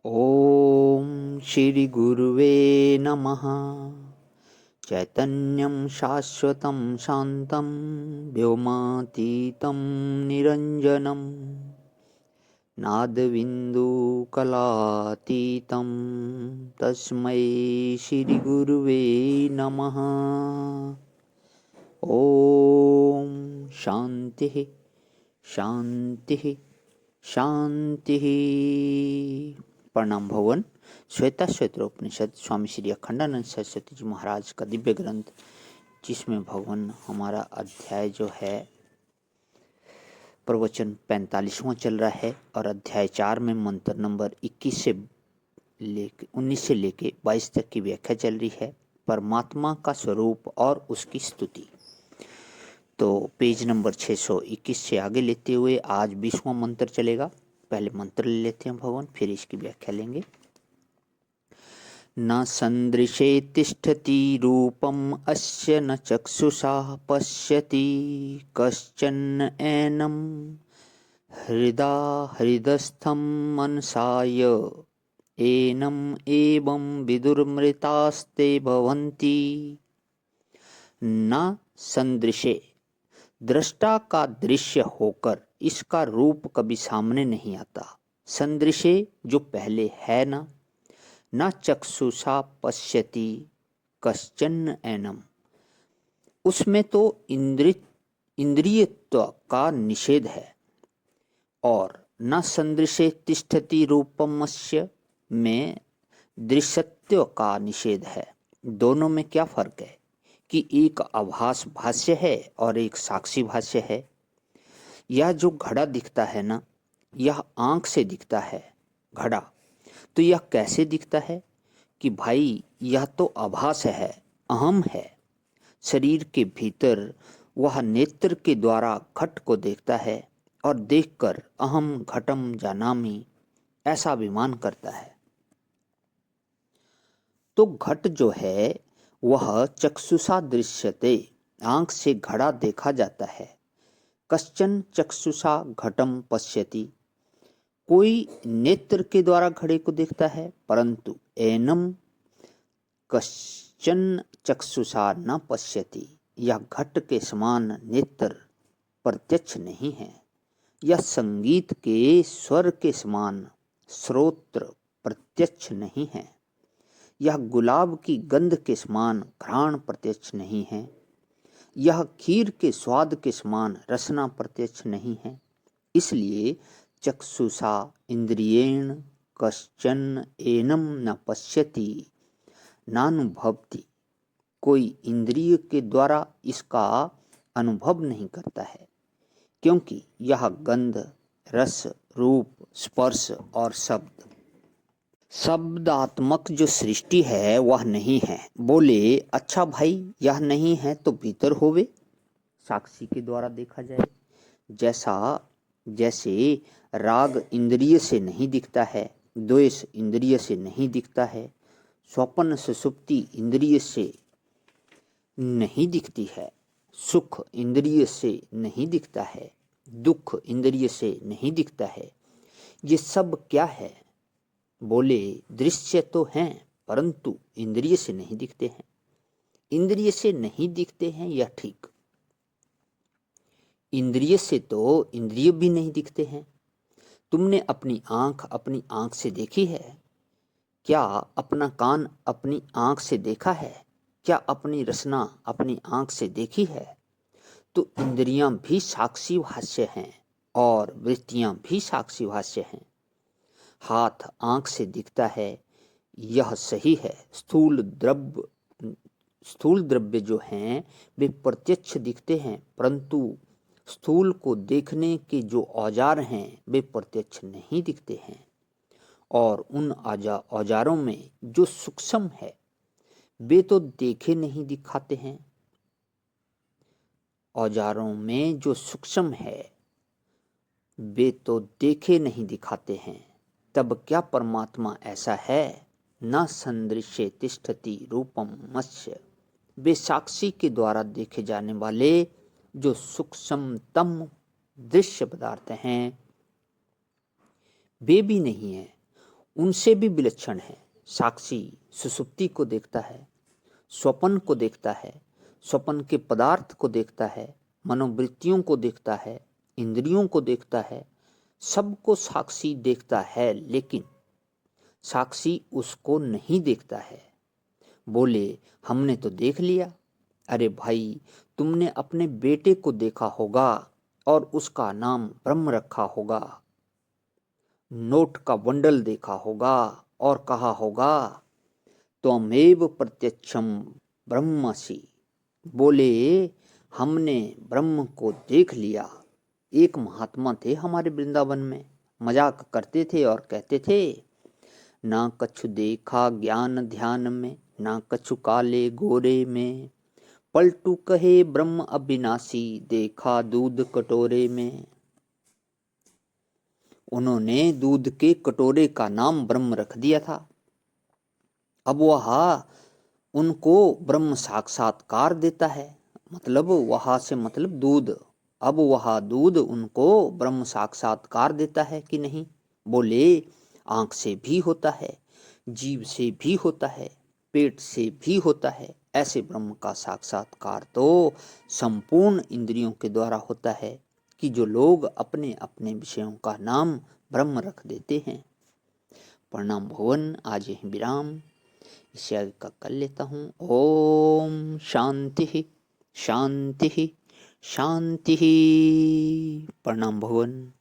ॐ श्रीगुरुवे नमः। चैतन्यं शाश्वतं शान्तं व्योमातीतं निरञ्जनं नादबिन्दुकलातीतं तस्मै श्रीगुरुवे नमः। ॐ शान्तिः शान्तिः शांति। प्रणाम भवन। श्वेता श्वेतोपनिषद स्वामी श्री अखंडानंद सरस्वती जी महाराज का दिव्य ग्रंथ, जिसमें भगवान हमारा अध्याय जो है प्रवचन 45वां चल रहा है और अध्याय 4 में मंत्र नंबर 19 से लेके 22 तक की व्याख्या चल रही है। परमात्मा का स्वरूप और उसकी स्तुति। तो पेज नंबर 621 से आगे लेते हुए आज 20वां मंत्र चलेगा। पहले मंत्र ले लेते हैं भगवान, फिर इसकी व्याख्या लेंगे। न सन्दृशे तिष्ठति रूपम अस्य न चक्षुषा पश्यति कश्चन एनं हृदस्थं मनसाय एनम् एवं विदुर्मृतास्ते भवन्ति। न सन्दृशे, दृष्टा का दृश्य होकर इसका रूप कभी सामने नहीं आता। संदृशे जो पहले है न चक्षुषा पश्यति कश्चन एनम, उसमें तो इंद्रियत्व का निषेध है। और न संदृशे तिष्ठति रूपमस्य में दृश्यत्व का निषेध है। दोनों में क्या फर्क है कि एक आभास भाष्य है और एक साक्षी भाष्य है। यह जो घड़ा दिखता है ना, यह आंख से दिखता है घड़ा। तो यह कैसे दिखता है कि भाई यह तो आभास है, अहम है। शरीर के भीतर वह नेत्र के द्वारा घट को देखता है और देखकर अहम घटम जानामि ऐसा अभिमान करता है। तो घट जो है वह चक्षुषा दृश्यते, आंख से घड़ा देखा जाता है। कश्चन चक्षुषा घटम पश्यति, कोई नेत्र के द्वारा घड़े को देखता है, परंतु एनम कश्चन चक्षुषा न पश्यति, यह घट के समान नेत्र प्रत्यक्ष नहीं है। यह संगीत के स्वर के समान श्रोत्र प्रत्यक्ष नहीं है। यह गुलाब की गंध के समान घ्राण प्रत्यक्ष नहीं है। यह खीर के स्वाद के समान रसना प्रत्यक्ष नहीं है। इसलिए चक्षुषा इंद्रियेण कश्चन एनम न पश्यति नानुभवति, कोई इंद्रिय के द्वारा इसका अनुभव नहीं करता है, क्योंकि यह गंध, रस, रूप, स्पर्श और शब्दात्मक जो सृष्टि है वह नहीं है। बोले अच्छा भाई यह नहीं है तो भीतर होवे, साक्षी के द्वारा देखा जाए। जैसे राग इंद्रिय से नहीं दिखता है, द्वेष इंद्रिय से नहीं दिखता है, स्वप्न सुषुप्ति इंद्रिय से नहीं दिखती है, सुख इंद्रिय से नहीं दिखता है, दुख इंद्रिय से नहीं दिखता है। ये सब क्या है? बोले दृश्य तो हैं परंतु इंद्रिय से नहीं दिखते हैं। इंद्रिय से नहीं दिखते हैं यह ठीक, इंद्रिय से तो इंद्रिय भी नहीं दिखते हैं। तुमने अपनी आंख से देखी है क्या? अपना कान अपनी आंख से देखा है क्या? अपनी रसना अपनी आंख से देखी है? तो इंद्रियां भी साक्षी भाष्य हैं और वृत्तियां भी साक्षी भाष्य हैं। हाथ आंख से दिखता है, यह सही है। स्थूल द्रव्य जो हैं वे प्रत्यक्ष दिखते हैं, परंतु स्थूल को देखने के जो औजार हैं वे प्रत्यक्ष नहीं दिखते हैं। और उन औजारों में जो सूक्ष्म है वे तो देखे नहीं दिखाते हैं। औजारों में जो सूक्ष्म है वे तो देखे नहीं दिखाते हैं। तब क्या परमात्मा ऐसा है? न संदृश्य तिष्ठति रूपम मत्स्य, वे साक्षी के द्वारा देखे जाने वाले जो सूक्ष्मतम दृश्य पदार्थ हैं वे भी नहीं है। उनसे भी विलक्षण है। साक्षी सुषुप्ति को देखता है, स्वप्न को देखता है, स्वप्न के पदार्थ को देखता है, मनोवृत्तियों को देखता है, इंद्रियों को देखता है, सबको साक्षी देखता है, लेकिन साक्षी उसको नहीं देखता है। बोले हमने तो देख लिया। अरे भाई, तुमने अपने बेटे को देखा होगा और उसका नाम ब्रह्म रखा होगा, नोट का बंडल देखा होगा और कहा होगा त्वमेव प्रत्यक्षम ब्रह्मसि। बोले हमने ब्रह्म को देख लिया। एक महात्मा थे हमारे वृंदावन में, मजाक करते थे और कहते थे, ना कछु देखा ज्ञान ध्यान में, ना कछु काले गोरे में, पलटू कहे ब्रह्म अविनाशी, देखा दूध कटोरे में। उन्होंने दूध के कटोरे का नाम ब्रह्म रख दिया था। अब वह उनको ब्रह्म साक्षात्कार देता है, मतलब वह से मतलब दूध। अब वह दूध उनको ब्रह्म साक्षात्कार देता है कि नहीं? बोले आंख से भी होता है, जीभ से भी होता है, पेट से भी होता है। ऐसे ब्रह्म का साक्षात्कार तो संपूर्ण इंद्रियों के द्वारा होता है कि जो लोग अपने अपने विषयों का नाम ब्रह्म रख देते हैं। प्रणाम भवन, आज यहीं विराम, इसे आगे का कर लेता हूँ। ओम शांति शांति शांति। प्रणाम भवन।